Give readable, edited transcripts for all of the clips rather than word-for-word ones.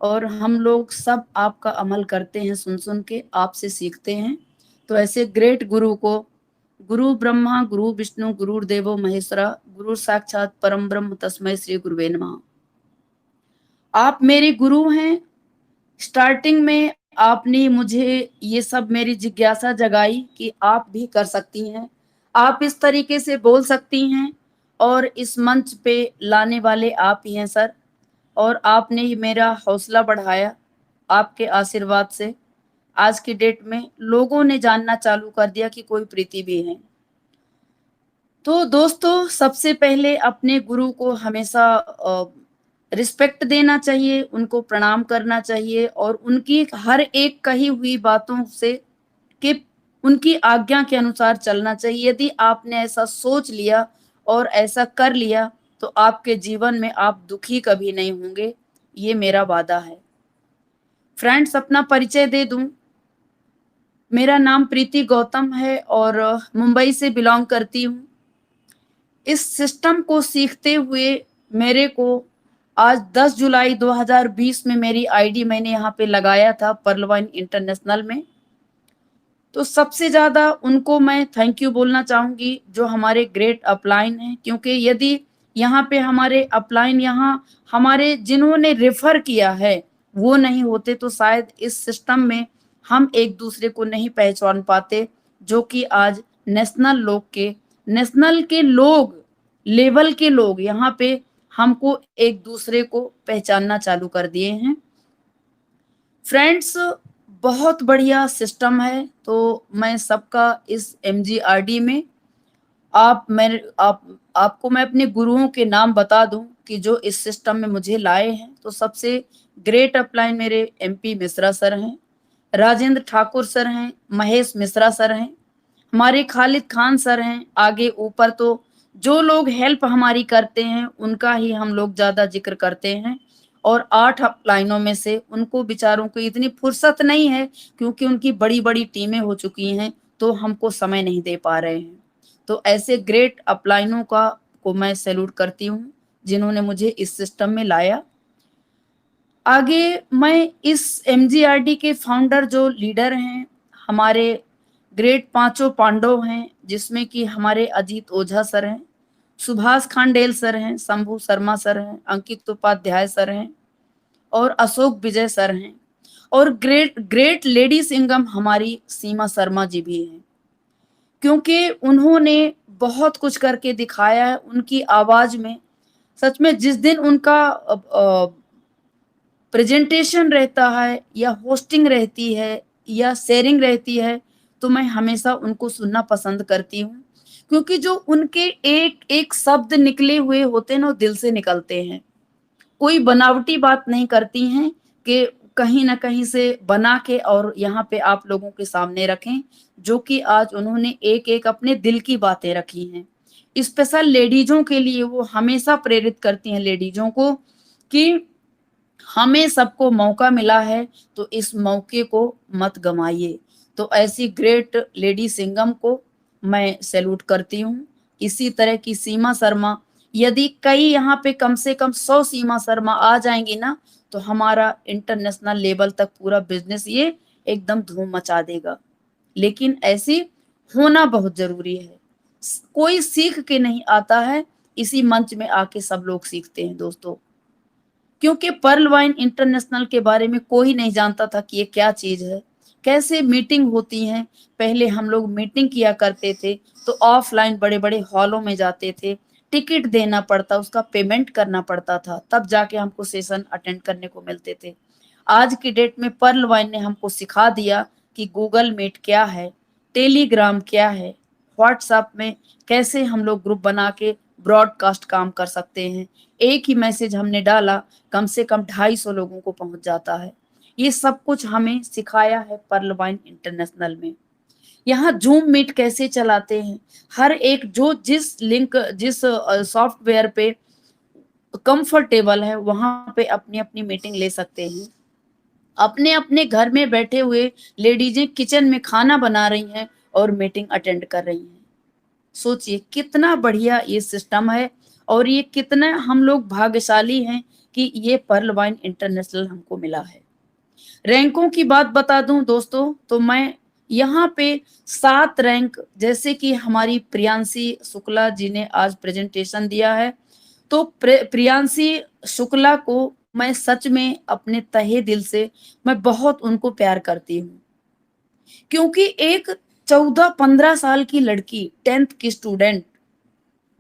और हम लोग सब आपका अमल करते हैं, सुन सुन के आपसे सीखते हैं। तो ऐसे ग्रेट गुरु को, गुरु ब्रह्मा गुरु विष्णु गुरुर्देवो महेश्वरा, गुरु साक्षात परम ब्रह्म तस्मै श्री गुरुवे नमः। आप मेरे गुरु हैं। स्टार्टिंग में आपने मुझे ये सब मेरी जिज्ञासा जगाई कि आप भी कर सकती हैं, आप इस तरीके से बोल सकती हैं, और इस मंच पे लाने वाले आप ही हैं सर। और आपने ही मेरा हौसला बढ़ाया, आपके आशीर्वाद से आज की डेट में लोगों ने जानना चालू कर दिया कि कोई प्रीति भी है। तो दोस्तों, सबसे पहले अपने गुरु को हमेशा रिस्पेक्ट देना चाहिए, उनको प्रणाम करना चाहिए, और उनकी हर एक कही हुई बातों से कि उनकी आज्ञा के अनुसार चलना चाहिए। यदि आपने ऐसा सोच लिया और ऐसा कर लिया तो आपके जीवन में आप दुखी कभी नहीं होंगे, ये मेरा वादा है। फ्रेंड्स, अपना परिचय दे दूं। मेरा नाम प्रीति गौतम है और मुंबई से बिलोंग करती हूँ। इस सिस्टम को सीखते हुए मेरे को आज 10 जुलाई 2020 में मेरी आईडी मैंने यहाँ पे लगाया था पर्लवाइन इंटरनेशनल में। तो सबसे ज्यादा उनको मैं थैंक यू बोलना चाहूंगी जो हमारे ग्रेट अपलाइन हैं, क्योंकि यदि यहाँ पे हमारे अपलाइन, यहाँ हमारे जिन्होंने रेफर किया है वो नहीं होते तो शायद इस सिस्टम में हम एक दूसरे को नहीं पहचान पाते, जो कि आज नेशनल के लोग, लेवल के लोग यहाँ पे हमको एक दूसरे को पहचानना चालू कर दिए हैं। फ्रेंड्स, बहुत बढ़िया सिस्टम है। तो मैं सबका इस एमजीआरडी में आपको मैं अपने गुरुओं के नाम बता दूं कि जो इस सिस्टम में मुझे लाए हैं। तो सबसे ग्रेट अपलाइन मेरे एमपी मिश्रा सर हैं, राजेंद्र ठाकुर सर हैं, महेश मिश्रा सर हैं, हमारे खालिद खान सर हैं। आगे ऊपर तो जो लोग हेल्प हमारी करते हैं उनका ही हम लोग ज्यादा जिक्र करते हैं। और 8 लाइनों में से उनको बेचारों को इतनी फुर्सत नहीं है, क्योंकि उनकी बड़ी बड़ी टीमें हो चुकी हैं, तो हमको समय नहीं दे पा रहे हैं। तो ऐसे ग्रेट अपलाइनों का को मैं सैल्यूट करती हूँ जिन्होंने मुझे इस सिस्टम में लाया। आगे मैं इस एमजीआरडी के फाउंडर जो लीडर हैं, हमारे ग्रेट पांचों पांडव हैं, जिसमें कि हमारे अजीत ओझा सर हैं, सुभाष खांडेल सर हैं, शंभू शर्मा सर हैं, अंकित उपाध्याय सर हैं, और अशोक विजय सर हैं, और ग्रेट ग्रेट लेडी सिंगम हमारी सीमा शर्मा जी भी हैं, क्योंकि उन्होंने बहुत कुछ करके दिखाया है। उनकी आवाज में सच में जिस दिन उनका प्रेजेंटेशन रहता है या होस्टिंग रहती है या शेयरिंग रहती है, तो मैं हमेशा उनको सुनना पसंद करती हूँ, क्योंकि जो उनके एक एक शब्द निकले हुए होते हैं ना, वो दिल से निकलते हैं। कोई बनावटी बात नहीं करती हैं कि कहीं ना कहीं से बना के और यहाँ पे आप लोगों के सामने रखें, जो कि आज उन्होंने एक एक अपने दिल की बातें रखी हैं। स्पेशल लेडीजों के लिए वो हमेशा प्रेरित करती हैं लेडीजों को कि हमें सबको मौका मिला है तो इस मौके को मत गमाइए। तो ऐसी ग्रेट लेडी सिंगम को मैं सैल्यूट करती हूँ। इसी तरह की सीमा शर्मा, यदि कई यहाँ पे कम से कम 100 सीमा शर्मा आ जाएंगी ना, तो हमारा इंटरनेशनल लेवल तक पूरा बिजनेस ये एकदम धूम मचा देगा। लेकिन ऐसी होना बहुत जरूरी है। कोई सीख के नहीं आता है, इसी मंच में आके सब लोग सीखते हैं दोस्तों। क्योंकि पर्ल वाइन इंटरनेशनल के बारे में कोई नहीं जानता था कि ये क्या चीज है, कैसे मीटिंग होती है। पहले हम लोग मीटिंग किया करते थे तो ऑफलाइन बड़े बड़े हॉलों में जाते थे, टिकट देना पड़ता, उसका पेमेंट करना पड़ता था, तब जाके हमको सेशन अटेंड करने को मिलते थे। आज की डेट में पर्ल वाइन ने हमको सिखा दिया कि गूगल मीट क्या है, टेलीग्राम क्या है, व्हाट्सएप में कैसे हम लोग ग्रुप बना के ब्रॉडकास्ट काम कर सकते हैं। एक ही मैसेज हमने डाला, कम से कम 250 लोगों को पहुंच जाता है। ये सब कुछ हमें सिखाया है पर्ल वाइन इंटरनेशनल में। यहाँ जूम मीट कैसे चलाते हैं, हर एक जो जिस लिंक जिस सॉफ्टवेयर पे कंफर्टेबल है वहां पे अपनी अपनी मीटिंग ले सकते हैं। अपने अपने घर में बैठे हुए लेडीजें किचन में खाना बना रही हैं और मीटिंग अटेंड कर रही हैं। सोचिए कितना बढ़िया ये सिस्टम है, और ये कितना हम लोग भाग्यशाली हैं कि ये पर्ल वाइन इंटरनेशनल हमको मिला है। रैंकों की बात बता दूं दोस्तों, तो मैं यहाँ पे 7 रैंक, जैसे कि हमारी प्रियांशी शुक्ला जी ने आज प्रेजेंटेशन दिया है, तो प्रियांशी शुक्ला को मैं सच में अपने तहे दिल से मैं बहुत उनको प्यार करती हूँ, क्योंकि एक 14-15 साल की लड़की 10th की स्टूडेंट,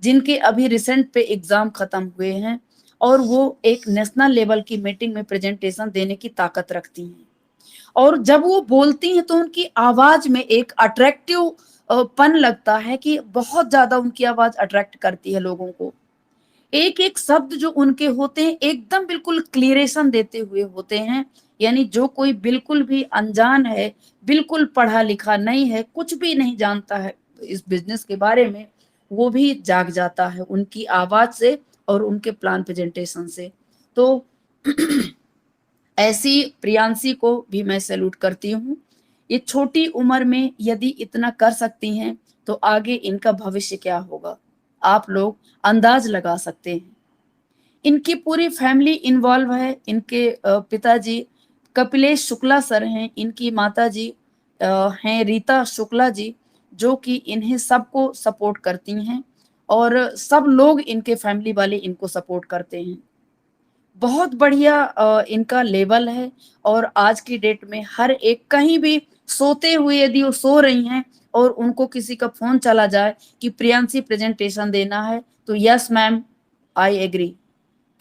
जिनके अभी रिसेंट पे एग्जाम खत्म हुए हैं, और वो एक नेशनल लेवल की मीटिंग में प्रेजेंटेशन देने की ताकत रखती हैं, और जब वो बोलती हैं तो उनकी आवाज में एक अट्रैक्टिव पन लगता है कि बहुत ज्यादा उनकी आवाज अट्रैक्ट करती है लोगों को। एक एक शब्द जो उनके होते हैं एकदम बिल्कुल क्लियरेशन देते हुए होते हैं, यानी जो कोई बिल्कुल भी अनजान है, बिल्कुल पढ़ा लिखा नहीं है, कुछ भी नहीं जानता है इस बिजनेस के बारे में, वो भी जाग जाता है उनकी आवाज से और उनके प्लान प्रेजेंटेशन से। तो ऐसी प्रियांशी को भी मैं सैल्यूट करती हूँ। ये छोटी उम्र में यदि इतना कर सकती हैं तो आगे इनका भविष्य क्या होगा, आप लोग अंदाज लगा सकते हैं। इनकी पूरी फैमिली इन्वॉल्व है। इनके पिताजी कपिलेश शुक्ला सर हैं, इनकी माताजी हैं रीता शुक्ला जी, जो कि इन्हें सबको सपोर्ट करती हैं, और सब लोग इनके फैमिली वाले इनको सपोर्ट करते हैं। बहुत बढ़िया इनका लेवल है, और आज की डेट में हर एक कहीं भी सोते हुए यदि वो सो रही हैं और उनको किसी का फोन चला जाए कि प्रियांशी प्रेजेंटेशन देना है, तो यस मैम, आई एग्री,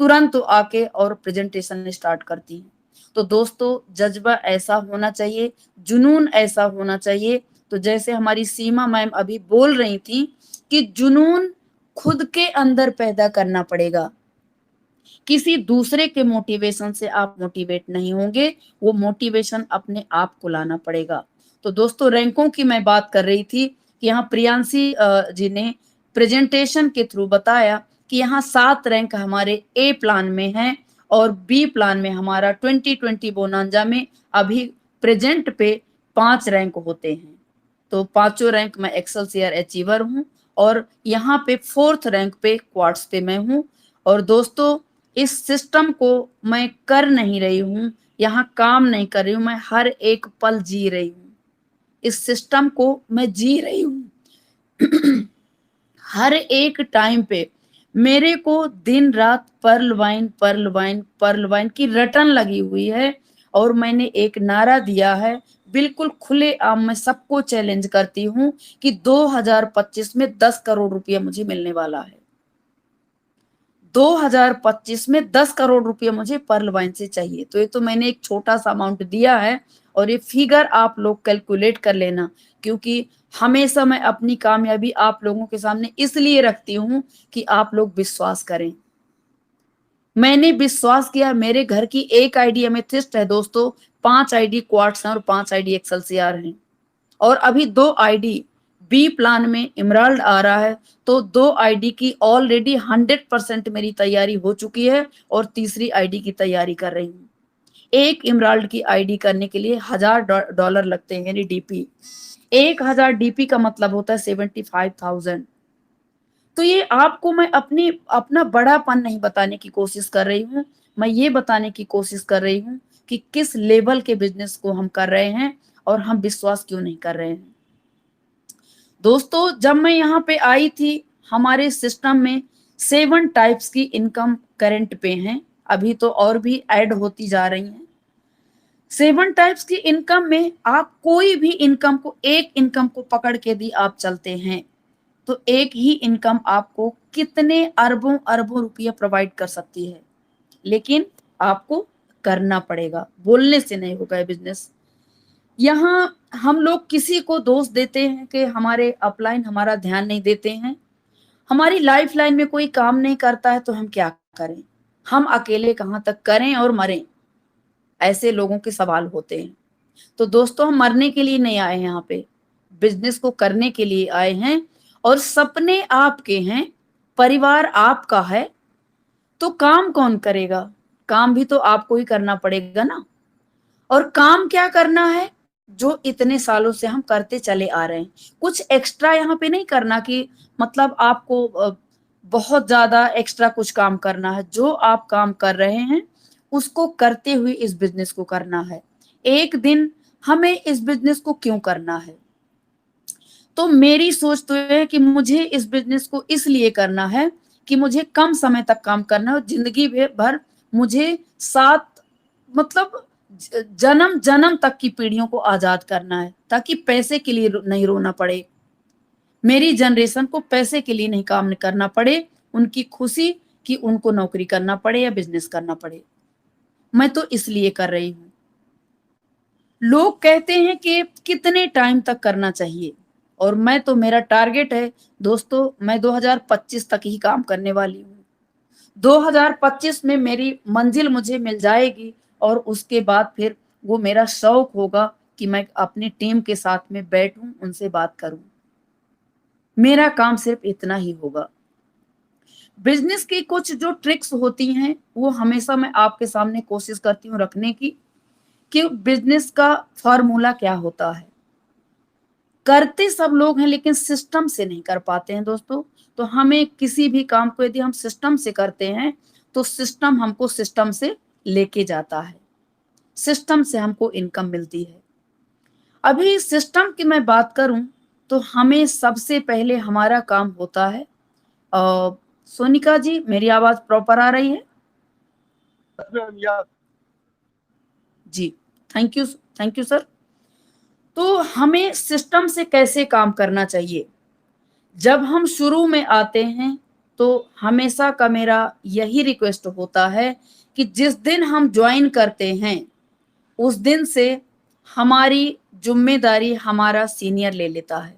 तुरंत तो आके और प्रेजेंटेशन स्टार्ट करती हैं। तो दोस्तों, जज्बा ऐसा होना चाहिए, जुनून ऐसा होना चाहिए। तो जैसे हमारी सीमा मैम अभी बोल रही थी कि जुनून खुद के अंदर पैदा करना पड़ेगा, किसी दूसरे के मोटिवेशन से आप मोटिवेट नहीं होंगे, वो मोटिवेशन अपने आप को लाना पड़ेगा। तो दोस्तों, रैंकों की मैं बात कर रही थी कि यहाँ प्रियांशी जी ने प्रेजेंटेशन के थ्रू बताया कि यहाँ 7 रैंक हमारे ए प्लान में है, और बी प्लान में हमारा 2020 बोनांजा में अभी प्रेजेंट पे 5 रैंक होते हैं। तो पांचों रैंक में एक्सेलसियर अचीवर हूँ, और यहाँ पे 4th रैंक पे क्वार्ट्स पे मैं हूँ। और दोस्तों, इस सिस्टम को मैं कर नहीं रही हूँ, यहाँ काम नहीं कर रही हूँ, मैं हर एक पल जी रही हूँ, इस सिस्टम को मैं जी रही हूँ। हर एक टाइम पे मेरे को दिन रात Pearlvine Pearlvine Pearlvine की रटन लगी हुई है, और मैंने एक नारा दिया है, बिल्कुल खुले आम में सबको चैलेंज करती हूँ कि 2025 में 10 करोड़ रुपया मुझे मिलने वाला है। 2025 में 10 करोड़ रुपया मुझे पर्ल वाइन से चाहिए। तो ये तो मैंने एक छोटा सा अमाउंट दिया है, और ये फिगर आप लोग कैलकुलेट कर लेना, क्योंकि हमेशा मैं अपनी कामयाबी आप लोगों के सामने इसलिए रखती हूँ कि आप लोग विश्वास करें। मैंने विश्वास किया, मेरे घर की एक आईडी एमेथिस्ट है दोस्तों, 5 आईडी क्वार्ट्स हैं और 5 आईडी एक्सेलसियर हैं, और अभी 2 आईडी बी प्लान में इमराल्ड आ रहा है। तो 2 आईडी की ऑलरेडी 100% मेरी तैयारी हो चुकी है, और तीसरी आईडी की तैयारी कर रही हूँ। एक इमराल्ड की आईडी करने के लिए $1000 लगते हैं, यानी डीपी। 1000 डीपी का मतलब होता है 75,000। तो ये आपको मैं अपना बड़ापन नहीं बताने की कोशिश कर रही हूँ, मैं ये बताने की कोशिश कर रही हूँ कि किस लेवल के बिजनेस को हम कर रहे हैं, और हम विश्वास क्यों नहीं कर रहे हैं। दोस्तों, जब मैं यहाँ पे आई थी, हमारे सिस्टम में 7 टाइप्स की इनकम करंट पे हैं, अभी तो और भी ऐड होती जा रही हैं। 7 टाइप्स की इनकम में आप कोई भी इनकम को, एक इनकम को पकड़ के यदि आप चलते हैं, तो एक ही इनकम आपको कितने अरबों अरबों रुपया प्रोवाइड कर सकती है, लेकिन आपको करना पड़ेगा, बोलने से नहीं होगा ये बिजनेस। यहाँ हम लोग किसी को दोष देते हैं कि हमारे अपलाइन हमारा ध्यान नहीं देते हैं, हमारी लाइफ लाइन में कोई काम नहीं करता है, तो हम क्या करें, हम अकेले कहाँ तक करें और मरें, ऐसे लोगों के सवाल होते हैं। तो दोस्तों, हम मरने के लिए नहीं आए हैं, यहाँ पे बिजनेस को करने के लिए आए हैं, और सपने आपके हैं, परिवार आपका है, तो काम कौन करेगा, काम भी तो आपको ही करना पड़ेगा ना। और काम क्या करना है, जो इतने सालों से हम करते चले आ रहे हैं, कुछ एक्स्ट्रा यहाँ पे नहीं करना कि मतलब आपको बहुत ज्यादा एक्स्ट्रा कुछ काम करना है। जो आप काम कर रहे हैं उसको करते हुए इस बिजनेस को करना है। एक दिन हमें इस बिजनेस को क्यों करना है? तो मेरी सोच तो ये है कि मुझे इस बिजनेस को इसलिए करना है कि मुझे कम समय तक काम करना है और जिंदगी भर मुझे साथ, मतलब जन्म जन्म तक की पीढ़ियों को आजाद करना है, ताकि पैसे के लिए नहीं रोना पड़े। मेरी जनरेशन को पैसे के लिए नहीं काम करना पड़े, उनकी खुशी कि उनको नौकरी करना पड़े या बिजनेस करना पड़े। मैं तो इसलिए कर रही हूँ। लोग कहते हैं कि कितने टाइम तक करना चाहिए, और मैं तो, मेरा टारगेट है दोस्तों, मैं 2025 तक ही काम करने वाली हूँ। 2025 में मेरी मंजिल मुझे मिल जाएगी और उसके बाद फिर वो मेरा शौक होगा कि मैं अपनी टीम के साथ में बैठूं, उनसे बात करूं। मेरा काम सिर्फ इतना ही होगा। बिजनेस की कुछ जो ट्रिक्स होती हैं वो हमेशा मैं आपके सामने कोशिश करती हूँ रखने की, कि बिजनेस का फॉर्मूला क्या होता है। करते सब लोग हैं लेकिन सिस्टम से नहीं कर पाते हैं दोस्तों। तो हमें किसी भी काम को यदि हम सिस्टम से करते हैं तो सिस्टम हमको सिस्टम से लेके जाता है, सिस्टम से हमको इनकम मिलती है। अभी सिस्टम की मैं बात करूं तो हमें सबसे पहले हमारा काम होता है, सोनिका जी मेरी आवाज प्रॉपर आ रही है? मैम या जी, thank you, thank you sir. तो हमें सिस्टम से कैसे काम करना चाहिए? जब हम शुरू में आते हैं तो हमेशा का मेरा यही रिक्वेस्ट होता है कि जिस दिन हम ज्वाइन करते हैं उस दिन से हमारी जिम्मेदारी हमारा सीनियर ले लेता है।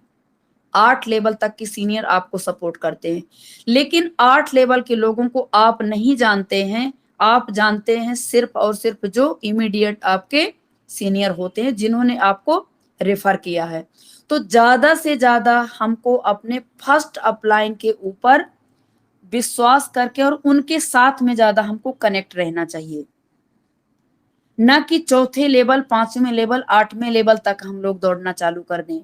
8 लेवल तक की सीनियर आपको सपोर्ट करते हैं, लेकिन 8 लेवल के लोगों को आप नहीं जानते हैं। आप जानते हैं सिर्फ और सिर्फ जो इमीडिएट आपके सीनियर होते हैं, जिन्होंने आपको रेफर किया है। तो ज्यादा से ज्यादा हमको अपने फर्स्ट अपलाइन के ऊपर विश्वास करके और उनके साथ में ज्यादा हमको कनेक्ट रहना चाहिए, न कि चौथे लेवल, 5वें लेवल, 8वें लेवल तक हम लोग दौड़ना चालू कर दें।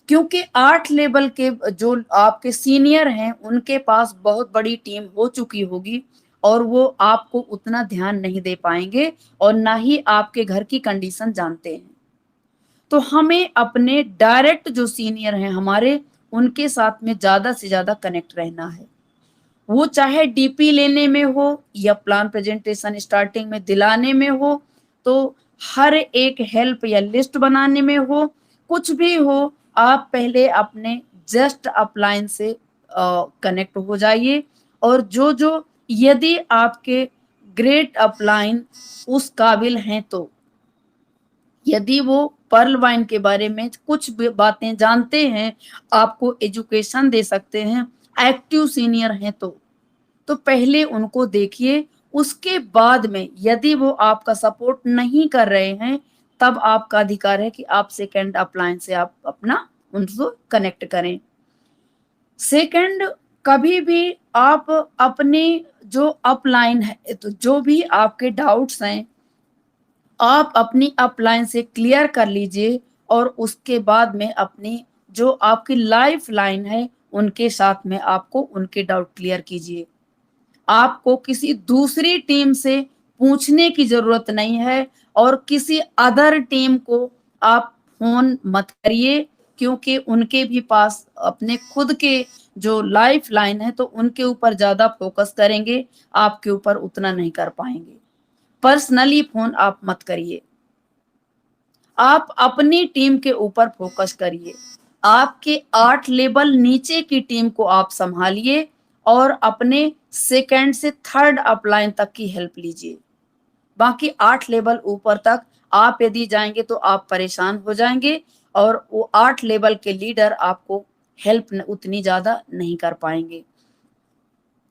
क्योंकि 8 लेवल के जो आपके सीनियर हैं उनके पास बहुत बड़ी टीम हो चुकी होगी और वो आपको उतना ध्यान नहीं दे पाएंगे और ना ही आपके घर की कंडीशन जानते हैं। तो हमें अपने डायरेक्ट जो सीनियर हैं हमारे, उनके साथ में ज्यादा से ज्यादा कनेक्ट रहना है। वो चाहे डीपी लेने में हो या प्लान प्रेजेंटेशन स्टार्टिंग में दिलाने में हो, तो हर एक हेल्प या लिस्ट बनाने में हो, कुछ भी हो, आप पहले अपने जस्ट अपलाइन से कनेक्ट हो जाइए। और जो जो, यदि आपके ग्रेट अपलाइन उस काबिल हैं, तो यदि वो पर्ल वाइन के बारे में कुछ भी बातें जानते हैं, आपको एजुकेशन दे सकते हैं, एक्टिव सीनियर हैं, तो पहले उनको देखिए। उसके बाद में यदि वो आपका सपोर्ट नहीं कर रहे हैं, तब आपका अधिकार है कि आप सेकंड अपलाइन से आप अपना उनको कनेक्ट करें। सेकंड, कभी भी आप अपने जो अपलाइन है, तो जो भी आपके डाउट्स हैं आप अपनी अपलाइन से क्लियर कर लीजिए और उसके बाद में अपनी जो आपकी लाइफ लाइन है उनके साथ में आपको उनके डाउट क्लियर कीजिए। आपको किसी दूसरी टीम से पूछने की जरूरत नहीं है और किसी अदर टीम को आप फोन मत करिए, क्योंकि उनके भी पास अपने खुद के जो लाइफ लाइन है तो उनके ऊपर ज्यादा फोकस करेंगे, आपके ऊपर उतना नहीं कर पाएंगे। पर्सनली फोन आप मत करिए, आप अपनी टीम के ऊपर फोकस करिए। आपके 8 लेवल नीचे की टीम को आप संभालिए और अपने सेकंड से थर्ड अपलाइन तक की हेल्प लीजिए। बाकी 8 लेवल ऊपर तक आप यदि जाएंगे तो आप परेशान हो जाएंगे और वो 8 लेवल के लीडर आपको हेल्प उतनी ज्यादा नहीं कर पाएंगे।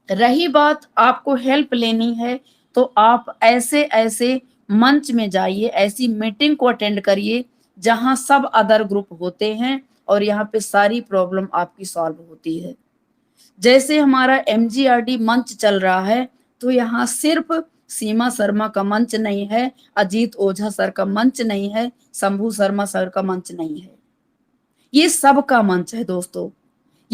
रही बात आपको हेल्प लेनी है, तो आप ऐसे ऐसे मंच में जाइए, ऐसी मीटिंग को अटेंड करिए जहां सब अदर ग्रुप होते हैं और यहाँ पे सारी प्रॉब्लम आपकी सॉल्व होती है। जैसे हमारा एमजीआरडी मंच चल रहा है, तो यहाँ सिर्फ सीमा शर्मा का मंच नहीं है, अजीत ओझा सर का मंच नहीं है, शंभू शर्मा सर का मंच नहीं है, ये सबका मंच है दोस्तों।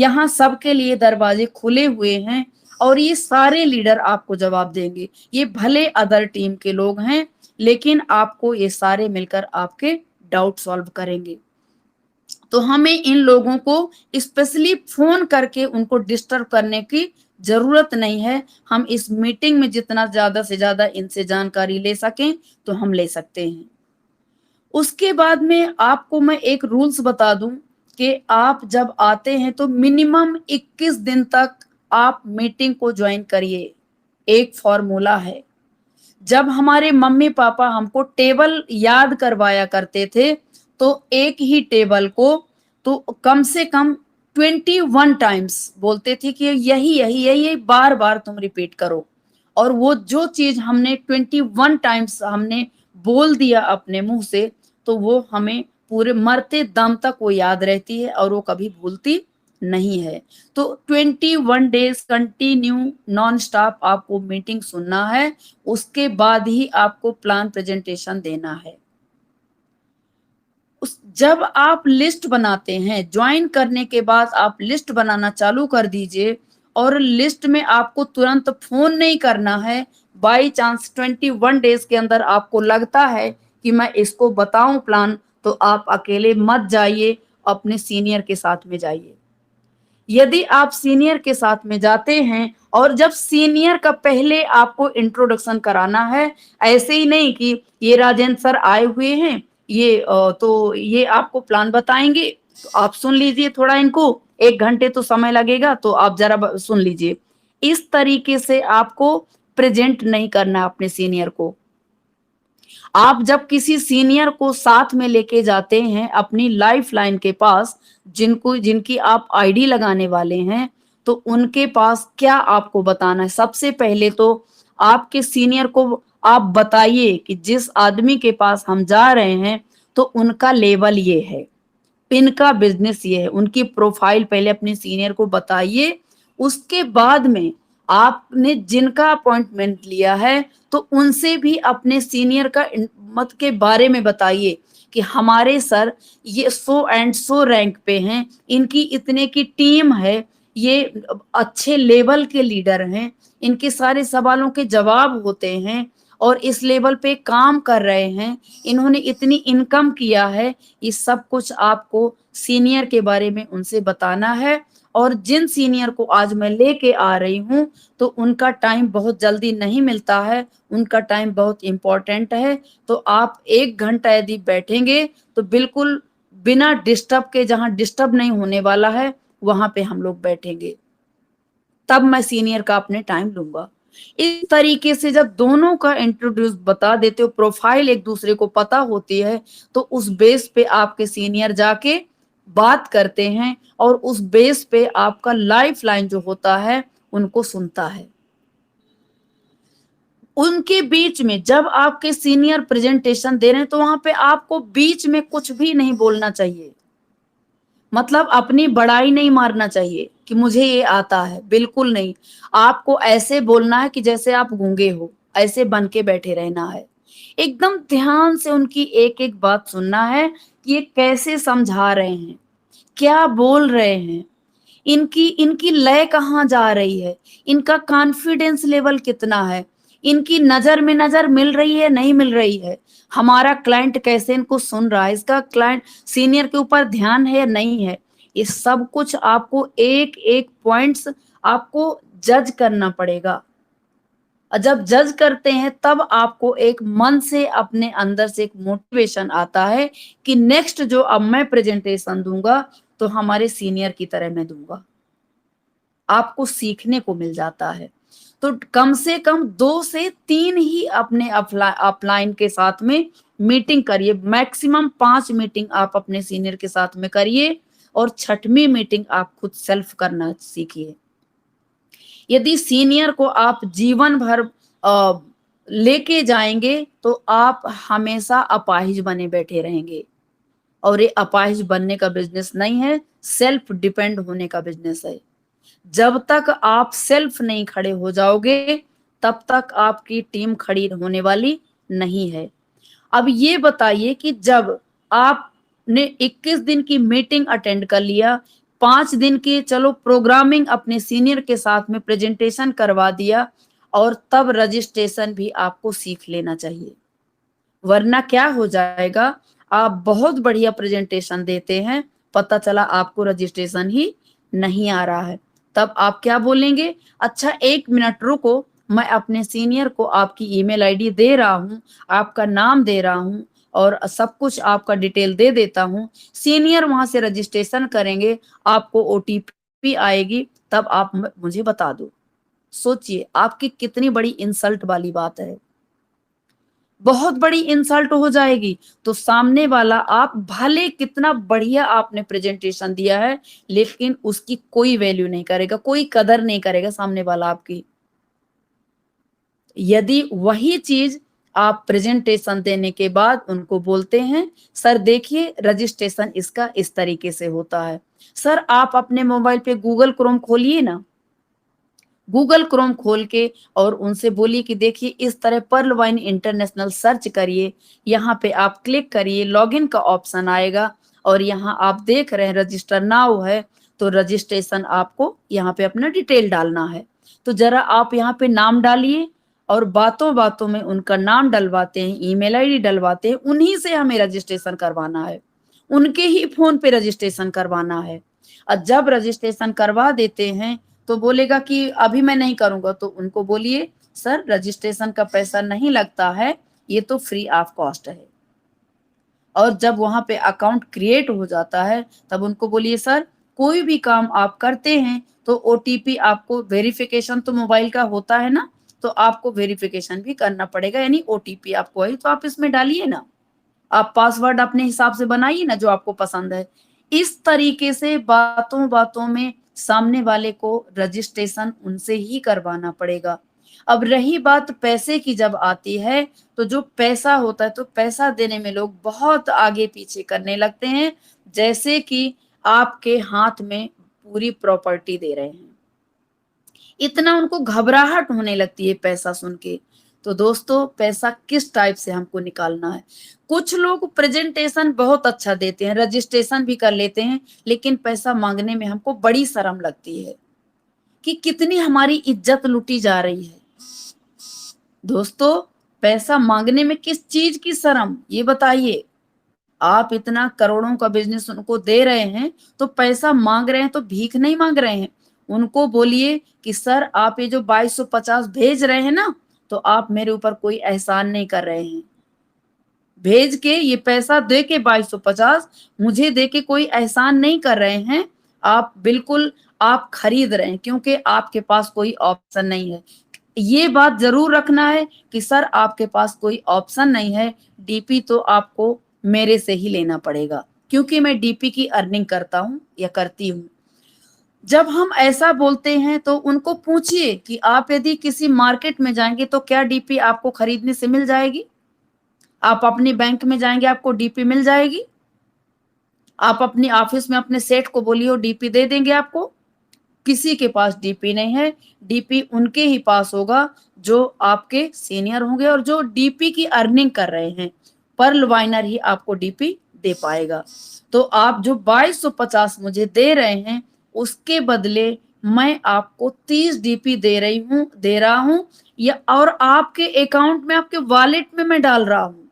यहाँ सबके लिए दरवाजे खुले हुए हैं और ये सारे लीडर आपको जवाब देंगे। ये भले अदर टीम के लोग हैं, लेकिन आपको ये सारे मिलकर आपके डाउट सॉल्व करेंगे। तो हमें इन लोगों को स्पेशली फोन करके उनको डिस्टर्ब करने की जरूरत नहीं है। हम इस मीटिंग में जितना ज्यादा से ज्यादा इनसे जानकारी ले सकें तो हम ले सकते हैं। उसके बाद में आपको मैं एक रूल्स बता दूं कि आप जब आते हैं तो मिनिमम 21 दिन तक आप मीटिंग को ज्वाइन करिए। एक फॉर्मूला है। जब हमारे मम्मी पापा हमको टेबल याद करवाया करते थे तो एक ही टेबल को तो कम से कम 21 टाइम्स बोलते थे कि यही यही यही यही बार बार तुम रिपीट करो। और वो जो चीज हमने 21 टाइम्स हमने बोल दिया अपने मुंह से, तो वो हमें पूरे मरते दम तक वो याद रहती है और वो कभी भूलती नहीं है। तो 21 डेज कंटिन्यू नॉन स्टॉप आपको मीटिंग सुनना है। उसके बाद ही आपको प्लान प्रेजेंटेशन देना है। जब आप लिस्ट बनाते हैं, ज्वाइन करने के बाद आप लिस्ट बनाना चालू कर दीजिए और लिस्ट में आपको तुरंत फोन नहीं करना है। बाई चांस 21 डेज के अंदर आपको लगता है कि मैं इसको बताऊं प्लान, तो आप अकेले मत जाइए, अपने सीनियर के साथ में जाइए। यदि आप सीनियर के साथ में जाते हैं और जब सीनियर का पहले आपको इंट्रोडक्शन कराना है, ऐसे ही नहीं कि ये राजेंद्र सर आए हुए हैं, तो ये आपको प्लान बताएंगे, तो आप सुन लीजिए थोड़ा, इनको 1 घंटे तो समय लगेगा तो आप जरा सुन लीजिए। इस तरीके से आपको प्रेजेंट नहीं करना अपने सीनियर को। आप जब किसी सीनियर को साथ में लेके जाते हैं अपनी लाइफ लाइन के पास, जिनकी आप आईडी लगाने वाले हैं, तो उनके पास क्या आपको बताना है। सबसे पहले तो आपके सीनियर को आप बताइए कि जिस आदमी के पास हम जा रहे हैं तो उनका लेवल ये है, इनका बिजनेस ये है, उनकी प्रोफाइल पहले अपने सीनियर को बताइए। उसके बाद में आपने जिनका अपॉइंटमेंट लिया है तो उनसे भी अपने सीनियर का मत के बारे में बताइए कि हमारे सर ये सो एंड सो रैंक पे हैं, इनकी इतने की टीम है, ये अच्छे लेवल के लीडर हैं, इनके सारे सवालों के जवाब होते हैं और इस लेवल पे काम कर रहे हैं, इन्होंने इतनी इनकम किया है। ये सब कुछ आपको सीनियर के बारे में उनसे बताना है। और जिन सीनियर को आज मैं लेके आ रही हूं तो उनका टाइम बहुत जल्दी नहीं मिलता है, उनका टाइम बहुत इंपॉर्टेंट है। तो आप 1 घंटा यदि बैठेंगे तो बिल्कुल बिना डिस्टर्ब के, जहां डिस्टर्ब नहीं होने वाला है वहां पे हम लोग बैठेंगे, तब मैं सीनियर का अपने टाइम लूंगा। इस तरीके से जब दोनों का इंट्रोड्यूस बता देते हो, प्रोफाइल एक दूसरे को पता होती है, तो उस बेस पे आपके सीनियर जाके बात करते हैं और उस बेस पे आपका लाइफ लाइन जो होता है उनको सुनता है। उनके बीच में जब आपके सीनियर प्रेजेंटेशन दे रहे हैं तो वहां पे आपको बीच में कुछ भी नहीं बोलना चाहिए। मतलब अपनी बड़ाई नहीं मारना चाहिए कि मुझे ये आता है, बिल्कुल नहीं। आपको ऐसे बोलना है कि जैसे आप गूंगे हो, ऐसे बन के बैठे रहना है। एकदम ध्यान से उनकी एक एक बात सुनना है कि ये कैसे समझा रहे हैं, क्या बोल रहे हैं, इनकी इनकी लय कहाँ जा रही है, इनका कॉन्फिडेंस लेवल कितना है, इनकी नजर में नजर मिल रही है नहीं मिल रही है, हमारा क्लाइंट कैसे इनको सुन रहा है, इसका क्लाइंट सीनियर के ऊपर ध्यान है या नहीं है। ये सब कुछ आपको एक एक पॉइंट्स आपको जज करना पड़ेगा। और जब जज करते हैं तब आपको एक मन से अपने अंदर से एक मोटिवेशन आता है कि नेक्स्ट जो अब मैं प्रेजेंटेशन दूंगा तो हमारे सीनियर की तरह मैं दूंगा। आपको सीखने को मिल जाता है। तो कम से कम 2 से 3 ही अपने अपलाइन के साथ में मीटिंग करिए। मैक्सिमम 5 मीटिंग आप अपने सीनियर के साथ में करिए और 6वीं मीटिंग आप खुद सेल्फ करना सीखिए। यदि सीनियर को आप जीवन भर लेके जाएंगे तो आप हमेशा अपाहिज बने बैठे रहेंगे। और ये अपाहिज बनने का बिजनेस नहीं है, सेल्फ डिपेंड होने का बिजनेस है। जब तक आप सेल्फ नहीं खड़े हो जाओगे तब तक आपकी टीम खड़ी होने वाली नहीं है। अब ये बताइए कि जब आपने 21 दिन की मीटिंग अटेंड कर लिया, 5 दिन की चलो प्रोग्रामिंग अपने सीनियर के साथ में प्रेजेंटेशन करवा दिया और तब रजिस्ट्रेशन भी आपको सीख लेना चाहिए। वरना क्या हो जाएगा, आप बहुत बढ़िया प्रेजेंटेशन देते हैं, पता चला आपको रजिस्ट्रेशन ही नहीं आ रहा है। तब आप क्या बोलेंगे, अच्छा 1 मिनट रुको, मैं अपने सीनियर को आपकी ईमेल आईडी दे रहा हूँ, आपका नाम दे रहा हूँ और सब कुछ आपका डिटेल दे देता हूँ। सीनियर वहाँ से रजिस्ट्रेशन करेंगे, आपको ओटीपी आएगी, तब आप मुझे बता दो। सोचिए आपकी कितनी बड़ी इंसल्ट वाली बात है, बहुत बड़ी इंसल्ट हो जाएगी। तो सामने वाला, आप भले कितना बढ़िया आपने प्रेजेंटेशन दिया है, लेकिन उसकी कोई वैल्यू नहीं करेगा, कोई कदर नहीं करेगा सामने वाला आपकी। यदि वही चीज आप प्रेजेंटेशन देने के बाद उनको बोलते हैं, सर देखिए रजिस्ट्रेशन इसका इस तरीके से होता है, सर आप अपने मोबाइल पे गूगल क्रोम खोलिए ना, गूगल क्रोम खोल के और उनसे बोलिए कि देखिए इस तरह पर्ल वाइन इंटरनेशनल सर्च करिए, यहाँ पे आप क्लिक करिए, लॉगिन का ऑप्शन आएगा और यहाँ आप देख रहे हैं रजिस्टर नाउ है, तो रजिस्ट्रेशन आपको यहाँ पे अपना डिटेल डालना है। तो जरा आप यहाँ पे नाम डालिए और बातों बातों में उनका नाम डलवाते हैं, ईमेल आईडी डलवाते हैं, उन्हीं से हमें रजिस्ट्रेशन करवाना है, उनके ही फोन पे रजिस्ट्रेशन करवाना है। और जब रजिस्ट्रेशन करवा देते हैं तो बोलेगा कि अभी मैं नहीं करूंगा, तो उनको बोलिए सर रजिस्ट्रेशन का पैसा नहीं लगता है, ये तो फ्री ऑफ कॉस्ट है। और जब वहां पे अकाउंट क्रिएट हो जाता है तब उनको बोलिए सर कोई भी काम आप करते हैं तो ओटीपी आपको, वेरिफिकेशन तो मोबाइल का होता है ना, तो आपको वेरिफिकेशन भी करना पड़ेगा, यानी ओटीपी आपको आई तो आप इसमें डालिए ना, आप पासवर्ड अपने हिसाब से बनाइए ना जो आपको पसंद है। इस तरीके से बातों बातों में सामने वाले को रजिस्ट्रेशन उनसे ही करवाना पड़ेगा। अब रही बात पैसे की जब आती है, तो जो पैसा होता है तो पैसा देने में लोग बहुत आगे पीछे करने लगते हैं, जैसे कि आपके हाथ में पूरी प्रॉपर्टी दे रहे हैं, इतना उनको घबराहट होने लगती है पैसा सुन के। तो दोस्तों पैसा किस टाइप से हमको निकालना है, कुछ लोग प्रेजेंटेशन बहुत अच्छा देते हैं, रजिस्ट्रेशन भी कर लेते हैं, लेकिन पैसा मांगने में हमको बड़ी शर्म लगती है कि कितनी हमारी इज्जत लूटी जा रही है। दोस्तों पैसा मांगने में किस चीज की शर्म, ये बताइए। आप इतना करोड़ों का बिजनेस उनको दे रहे हैं तो पैसा मांग रहे हैं, तो भीख नहीं मांग रहे हैं। उनको बोलिए कि सर आप ये जो 2250 भेज रहे हैं ना, तो आप मेरे ऊपर कोई एहसान नहीं कर रहे हैं, भेज के ये पैसा दे के 2250 मुझे दे के कोई एहसान नहीं कर रहे हैं, आप बिल्कुल आप खरीद रहे हैं, क्योंकि आपके पास कोई ऑप्शन नहीं है। ये बात जरूर रखना है कि सर आपके पास कोई ऑप्शन नहीं है, डीपी तो आपको मेरे से ही लेना पड़ेगा, क्योंकि मैं डीपी की अर्निंग करता हूँ या करती हूँ। जब हम ऐसा बोलते हैं तो उनको पूछिए कि आप यदि किसी मार्केट में जाएंगे तो क्या डीपी आपको खरीदने से मिल जाएगी, आप अपनी बैंक में जाएंगे आपको डीपी मिल जाएगी, आप अपनी ऑफिस में अपने सेठ को बोलिए डीपी दे देंगे आपको, किसी के पास डीपी नहीं है। डीपी उनके ही पास होगा जो आपके सीनियर होंगे और जो डीपी की अर्निंग कर रहे हैं, पर्ल वाइनर ही आपको डीपी दे पाएगा। तो आप जो 2250 मुझे दे रहे हैं उसके बदले मैं आपको 30 डीपी दे रहा हूं, या और आपके अकाउंट में, आपके वॉलेट में मैं डाल रहा हूं।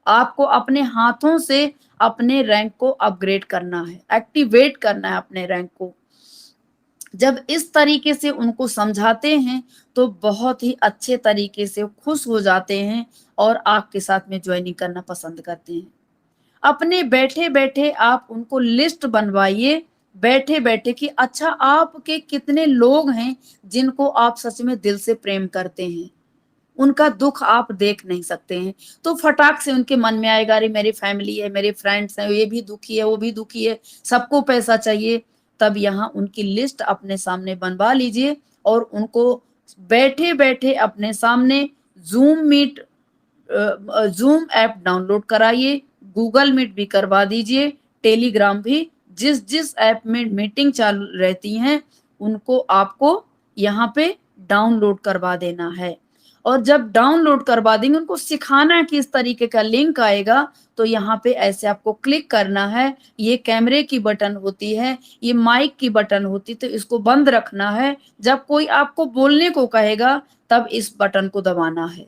आपको अपने हाथों से अपने रैंक को अपग्रेड करना है, एक्टिवेट करना है अपने रैंक को। जब इस तरीके से उनको समझाते हैं तो बहुत ही अच्छे तरीके से खुश हो जाते हैं और आपके साथ में ज्वाइनिंग करना पसंद करते हैं। अपने बैठे बैठे आप उनको लिस्ट बनवाइए, बैठे बैठे कि अच्छा आपके कितने लोग हैं जिनको आप सच में दिल से प्रेम करते हैं, उनका दुख आप देख नहीं सकते हैं, तो फटाक से उनके मन में आएगा अरे मेरी फैमिली है, मेरे फ्रेंड्स हैं, ये भी दुखी है, वो भी दुखी है, सबको पैसा चाहिए। तब यहाँ उनकी लिस्ट अपने सामने बनवा लीजिए और उनको बैठे बैठे अपने सामने Zoom meet, Zoom app download कराइए, गूगल मीट भी करवा दीजिए, टेलीग्राम भी, जिस जिस ऐप में मीटिंग चालू रहती हैं उनको आपको यहाँ पे डाउनलोड करवा देना है। और जब डाउनलोड करवा देंगे, उनको सिखाना है कि इस तरीके का लिंक आएगा, तो यहाँ पे ऐसे आपको क्लिक करना है। ये कैमरे की बटन होती है, ये माइक की बटन होती है, तो इसको बंद रखना है। जब कोई आपको बोलने को कहेगा तब इस बटन को दबाना है।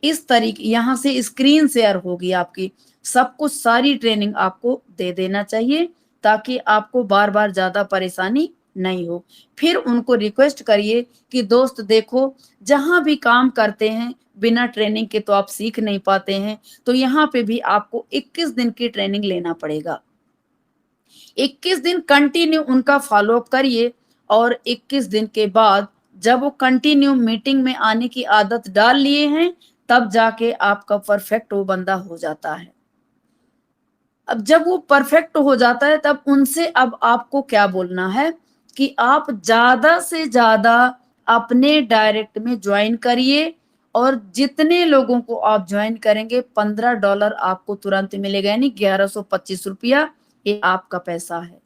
इस तरीके यहाँ से स्क्रीन शेयर होगी आपकी, सब कुछ सारी ट्रेनिंग आपको दे देना चाहिए ताकि आपको बार बार ज्यादा परेशानी नहीं हो। फिर उनको रिक्वेस्ट करिए कि दोस्त देखो, जहां भी काम करते हैं बिना ट्रेनिंग के तो आप सीख नहीं पाते हैं, तो यहाँ पे भी आपको 21 दिन की ट्रेनिंग लेना पड़ेगा। 21 दिन कंटिन्यू उनका फॉलोअप करिए, और 21 दिन के बाद जब वो कंटिन्यू मीटिंग में आने की आदत डाल लिए हैं, तब जाके आपका परफेक्ट वो बंदा हो जाता है। अब जब वो परफेक्ट हो जाता है, तब उनसे अब आपको क्या बोलना है कि आप ज्यादा से ज्यादा अपने डायरेक्ट में ज्वाइन करिए, और जितने लोगों को आप ज्वाइन करेंगे $15 आपको तुरंत मिलेगा, यानी 1125 रुपया, ये आपका पैसा है।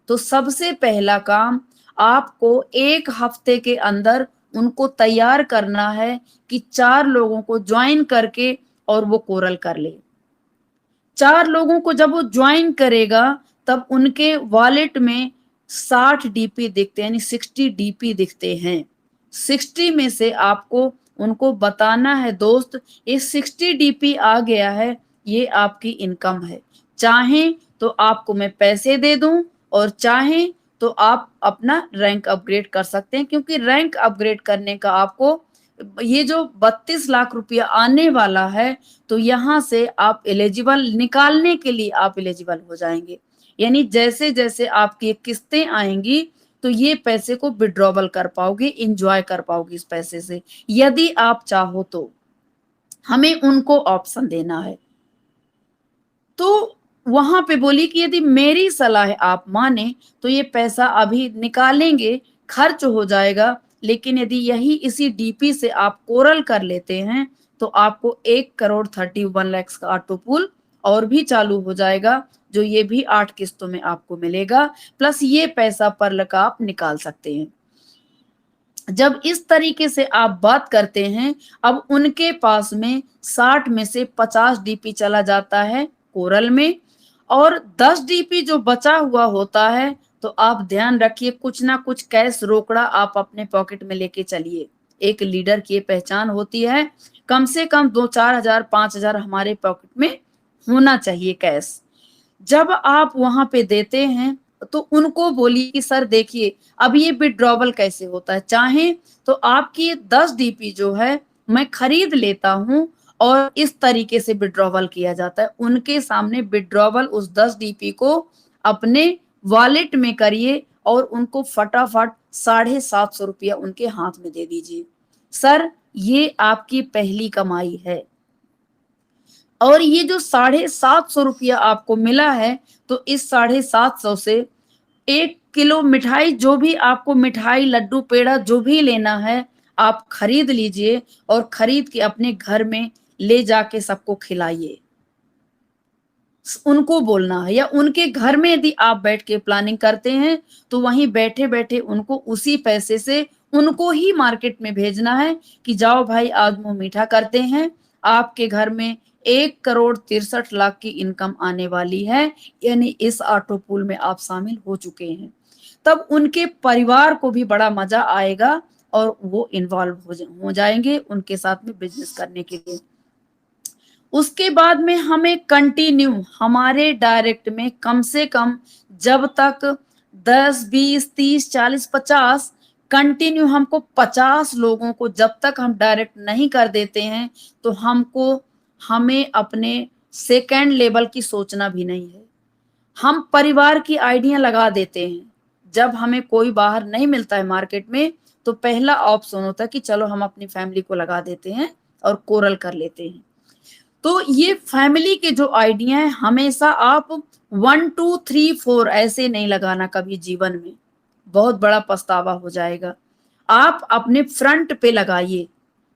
तो सबसे पहला काम आपको 1 हफ्ते के अंदर उनको तैयार करना है कि 4 लोगों को ज्वाइन करके और वो कोरल कर ले। 4 लोगों को जब वो ज्वाइन करेगा, तब उनके वॉलेट में 60 डीपी दिखते हैं, यानी 60 डीपी दिखते हैं। 60 में से आपको उनको बताना है, दोस्त ये 60 डीपी आ गया है, ये आपकी इनकम है। चाहें तो आपको मैं पैसे दे दूं, और चाहें तो आप अपना रैंक अपग्रेड कर सकते हैं, क्योंकि रैंक अपग्रेड करने का आपको ये जो 32 लाख रुपया आने वाला है, तो यहाँ से आप एलिजिबल निकालने के लिए आप एलिजिबल हो जाएंगे। यानी जैसे जैसे आपकी किस्तें आएंगी, तो ये पैसे को विड्रॉवल कर पाओगे, इंजॉय कर पाओगे इस पैसे से, यदि आप चाहो तो। हमें उनको ऑप्शन देना है। तो वहां पे बोली कि यदि मेरी सलाह आप माने तो ये पैसा अभी निकालेंगे, खर्च हो जाएगा, लेकिन यदि यही इसी डीपी से आप कोरल कर लेते हैं, तो आपको 1,31,00,000 का ऑटो पूल और भी चालू हो जाएगा, जो ये भी 8 किस्तों में आपको मिलेगा, प्लस ये पैसा परल का आप निकाल सकते हैं। जब इस तरीके से आप बात करते हैं, अब उनके पास में 60 में से 50 डीपी चला जाता है कोरल में, और 10 डीपी जो बचा हुआ होता है, तो आप ध्यान रखिए कुछ ना कुछ कैश रोकड़ा आप अपने पॉकेट में लेके चलिए। एक लीडर की पहचान होती है, कम से कम 2-4 हजार 5 हजार हमारे पॉकेट में होना चाहिए कैश। जब आप वहां पे देते हैं, तो उनको बोलिए कि सर देखिए अब ये विड्रॉवल कैसे होता है, चाहे तो आपकी 10 डीपी जो है मैं खरीद लेता हूं, और इस तरीके से विड्रॉवल किया जाता है। उनके सामने विड्रॉवल उस 10 डीपी को अपने वॉलेट में करिए, और उनको फटाफट 750 रुपया उनके हाथ में दे दीजिए। सर ये आपकी पहली कमाई है, और ये जो 750 रुपया आपको मिला है, तो इस 750 से 1 किलो मिठाई, जो भी आपको मिठाई लड्डू पेड़ा जो भी लेना है आप खरीद लीजिए, और खरीद के अपने घर में ले जाके सबको खिलाइए। उनको बोलना है, या उनके घर में यदि आप बैठ के प्लानिंग करते हैं, तो वहीं बैठे बैठे उनको उसी पैसे से उनको ही मार्केट में भेजना है कि जाओ भाई आज मुंह मीठा करते हैं, आपके घर में 1,63,00,000 की इनकम आने वाली है, यानी इस ऑटो पूल में आप शामिल हो चुके हैं। तब उनके परिवार को भी बड़ा मजा आएगा, और वो इन्वॉल्व हो जाएंगे उनके साथ में बिजनेस करने के लिए। उसके बाद में हमें कंटिन्यू हमारे डायरेक्ट में कम से कम जब तक 10, 20, 30, 40, 50 कंटिन्यू हमको 50 लोगों को जब तक हम डायरेक्ट नहीं कर देते हैं, तो हमें अपने सेकेंड लेवल की सोचना भी नहीं है। हम परिवार की आइडिया लगा देते हैं। जब हमें कोई बाहर नहीं मिलता है मार्केट में, तो पहला ऑप्शन होता है कि चलो हम अपनी फैमिली को लगा देते हैं और कोरल कर लेते हैं। तो ये फैमिली के जो आइडिया है, हमेशा आप 1, 2, 3, 4 ऐसे नहीं लगाना कभी जीवन में, बहुत बड़ा पछतावा हो जाएगा। आप अपने फ्रंट पे लगाइए,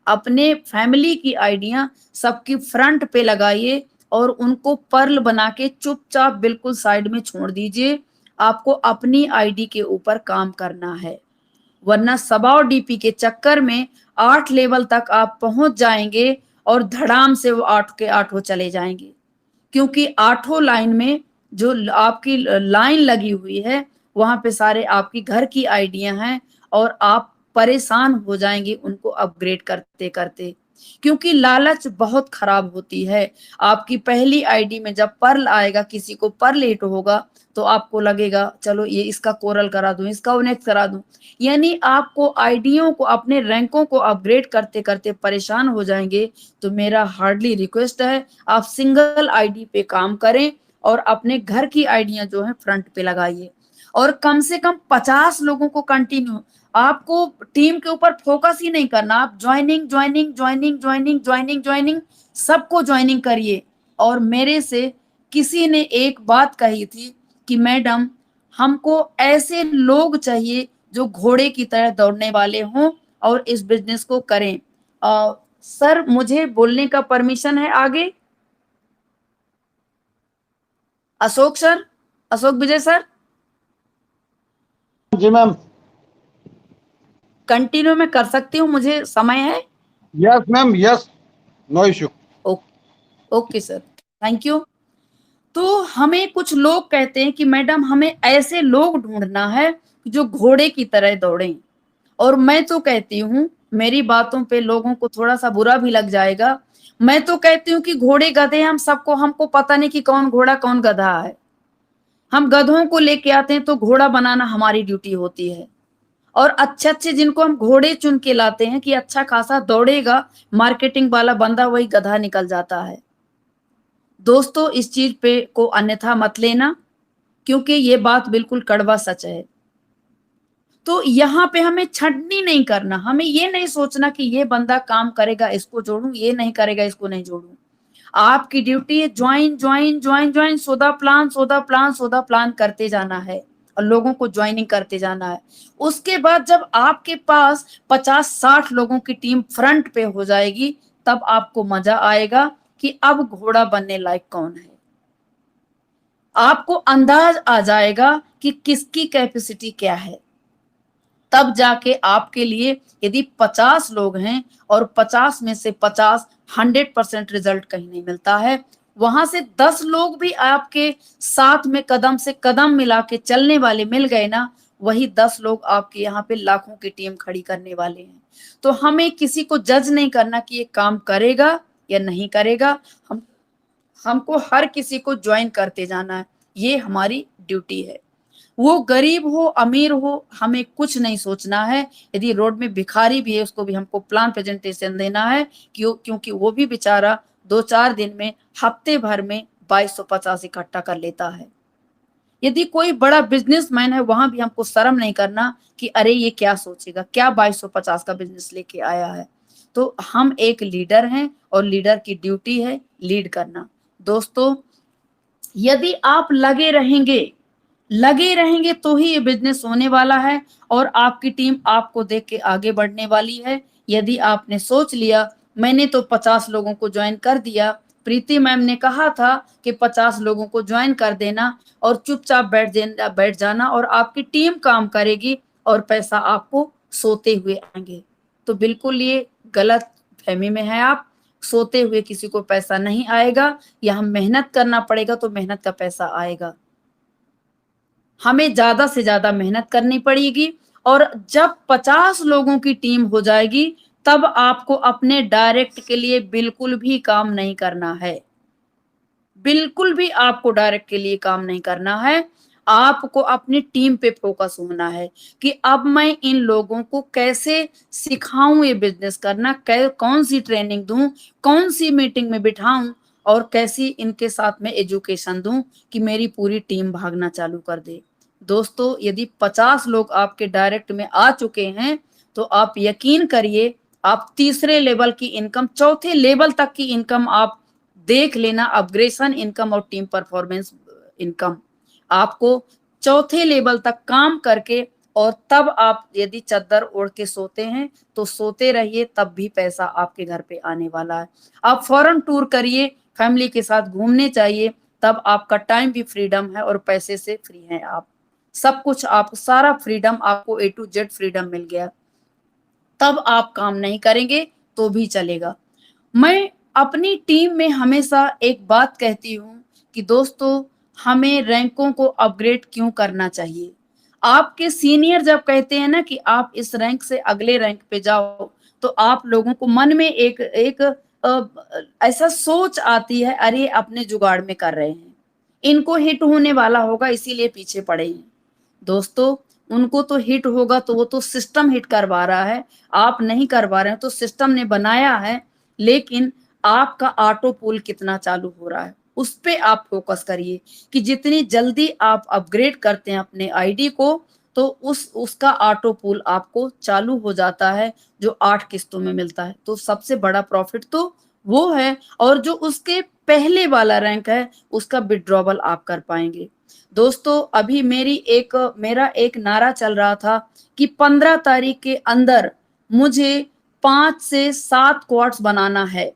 अपने फैमिली की आइडिया सबकी फ्रंट पे लगाइए, और उनको पर्ल बना के चुपचाप बिल्कुल साइड में छोड़ दीजिए। आपको अपनी आईडी के ऊपर काम करना है, वरना 125 डीपी के चक्कर में 8 लेवल तक आप पहुंच जाएंगे और धड़ाम से वो 8 के 8 चले जाएंगे, क्योंकि 8 लाइन में जो आपकी लाइन लगी हुई है वहां पे सारे आपकी घर की आइडिया हैं और आप परेशान हो जाएंगे उनको अपग्रेड करते करते, क्योंकि लालच बहुत खराब होती है। आपकी पहली आईडी में जब पर्ल आएगा, किसी को पर्ल हिट होगा तो आपको लगेगा चलो ये इसका कोरल करा दूं, इसका ओनेक्स करा दूं, यानी आपको आईडियों को, अपने रैंकों को अपग्रेड करते करते परेशान हो जाएंगे। तो मेरा हार्डली रिक्वेस्ट है आप सिंगल आईडी पे काम करें और अपने घर की आइडिया जो है फ्रंट पे लगाइए, और कम से कम 50 लोगों को कंटिन्यू, आपको टीम के ऊपर फोकस ही नहीं करना, आप joining joining joining joining joining joining सबको ज्वाइनिंग करिए। और मेरे से किसी ने एक बात कही थी कि मैडम हमको ऐसे लोग चाहिए जो घोड़े की तरह दौड़ने वाले हों और इस बिजनेस को करें। सर मुझे बोलने का परमिशन है आगे? अशोक सर, अशोक विजय सर, जी मैम। कंटिन्यू मैं कर सकती हूँ, मुझे समय है? Yes ma'am, yes, no issue. Okay sir, thank you. तो हमें कुछ लोग कहते हैं कि मैडम हमें ऐसे लोग ढूंढना है जो घोड़े की तरह दौड़ें, और मैं तो कहती हूँ, मेरी बातों पे लोगों को थोड़ा सा बुरा भी लग जाएगा, मैं तो कहती हूँ कि घोड़े गधे हम सबको, हमको पता नहीं कि कौन घोड़ा कौन गधा है। हम गधों को लेके आते हैं तो घोड़ा बनाना हमारी ड्यूटी होती है, और अच्छे अच्छे जिनको हम घोड़े चुन के लाते हैं कि अच्छा खासा दौड़ेगा, मार्केटिंग वाला बंदा वही गधा निकल जाता है। दोस्तों इस चीज पे को अन्यथा मत लेना, क्योंकि ये बात बिल्कुल कड़वा सच है। तो यहाँ पे हमें छंटनी नहीं करना, हमें ये नहीं सोचना कि ये बंदा काम करेगा इसको जोड़ूं, ये नहीं करेगा इसको नहीं जोड़ूं। आपकी ड्यूटी है ज्वाइन ज्वाइन ज्वाइन ज्वाइन, सोदा प्लान सोदा प्लान सोदा प्लान करते जाना है और लोगों को ज्वाइनिंग करते जाना है। उसके बाद जब आपके पास 50-60 लोगों की टीम फ्रंट पे हो जाएगी, तब आपको मजा आएगा कि अब घोड़ा बनने लायक कौन है। आपको अंदाज आ जाएगा कि किसकी कैपेसिटी क्या है। तब जाके आपके लिए, यदि 50 लोग हैं और 50 में से 50 100% रिजल्ट कहीं नहीं मिलता है, वहां से 10 लोग भी आपके साथ में कदम से कदम मिला के चलने वाले मिल गए ना, वही 10 लोग आपके यहाँ पे लाखों की टीम खड़ी करने वाले हैं। तो हमें किसी को जज नहीं करना कि ये काम करेगा या नहीं करेगा, हमको हर किसी को ज्वाइन करते जाना है, ये हमारी ड्यूटी है। वो गरीब हो अमीर हो, हमें कुछ नहीं सोचना है। यदि रोड में भिखारी भी है उसको भी हमको प्लान प्रेजेंटेशन देना है, क्योंकि वो भी बेचारा 2-4 दिन में, हफ्ते भर में 2250 इकट्ठा कर लेता है। यदि कोई बड़ा बिजनेसमैन है, वहां भी हमको शर्म नहीं करना कि अरे ये क्या सोचेगा, क्या 2250 का बिजनेस लेके आया है। तो हम एक लीडर हैं और लीडर की ड्यूटी है लीड करना। दोस्तों यदि आप लगे रहेंगे तो ही ये बिजनेस होने वाला है, और आपकी टीम आपको देख के आगे बढ़ने वाली है। यदि आपने सोच लिया मैंने तो 50 लोगों को ज्वाइन कर दिया, प्रीति मैम ने कहा था कि 50 लोगों को ज्वाइन कर देना और चुपचाप बैठ जाना और आपकी टीम काम करेगी और पैसा आपको सोते हुए आएंगे, तो बिल्कुल ये गलत फहमी में है आप। सोते हुए किसी को पैसा नहीं आएगा, या हम मेहनत करना पड़ेगा तो मेहनत का पैसा आएगा। हमें ज्यादा से ज्यादा मेहनत करनी पड़ेगी, और जब 50 लोगों की टीम हो जाएगी तब आपको अपने डायरेक्ट के लिए बिल्कुल भी काम नहीं करना है, बिल्कुल भी आपको डायरेक्ट के लिए काम नहीं करना है। आपको अपनी टीम पे फोकस होना है कि अब मैं इन लोगों को कैसे सिखाऊं ये बिजनेस करना, कौन सी ट्रेनिंग दूं, कौन सी मीटिंग में बिठाऊं, और कैसी इनके साथ में एजुकेशन दूं कि मेरी पूरी टीम भागना चालू कर दे। दोस्तों यदि 50 लोग आपके डायरेक्ट में आ चुके हैं तो आप यकीन करिए, आप तीसरे लेवल की इनकम, चौथे लेवल तक की इनकम आप देख लेना, अपग्रेशन इनकम और टीम परफॉर्मेंस इनकम, आपको चौथे लेवल तक काम करके, और तब आप यदि चद्दर ओढ़ के सोते हैं तो सोते रहिए, तब भी पैसा आपके घर पे आने वाला है। आप फॉरेन टूर करिए, फैमिली के साथ घूमने चाहिए, तब आपका टाइम भी फ्रीडम है और पैसे से फ्री हैं आप। सब कुछ, आप सारा फ्रीडम, आपको A to Z फ्रीडम मिल गया। तब आप काम नहीं करेंगे तो भी चलेगा। मैं अपनी टीम में हमेशा एक बात कहती हूँ कि दोस्तों, हमें रैंकों को अपग्रेड क्यों करना चाहिए। आपके सीनियर जब कहते हैं ना कि आप इस रैंक से अगले रैंक पे जाओ, तो आप लोगों को मन में एक एक ऐसा सोच आती है, अरे अपने जुगाड़ में कर रहे हैं, इनको हिट होने वाला होगा इसीलिए पीछे पड़े हैं। दोस्तों, उनको तो हिट होगा तो वो तो सिस्टम हिट करवा रहा है, आप नहीं करवा रहे हैं, तो सिस्टम ने बनाया है। लेकिन आपका ऑटो पुल कितना चालू हो रहा है, उस पे आप फोकस करिए कि जितनी जल्दी आप अपग्रेड करते हैं अपने आईडी को, तो उसका ऑटो पुल आपको चालू हो जाता है, जो 8 किस्तों में मिलता है। तो सबसे बड़ा प्रॉफिट तो वो है, और जो उसके पहले वाला रैंक है उसका विड्रॉवल आप कर पाएंगे। दोस्तों, अभी मेरा एक नारा चल रहा था कि 15 तारीख के अंदर मुझे 5 से 7 क्वार्ट्स बनाना है।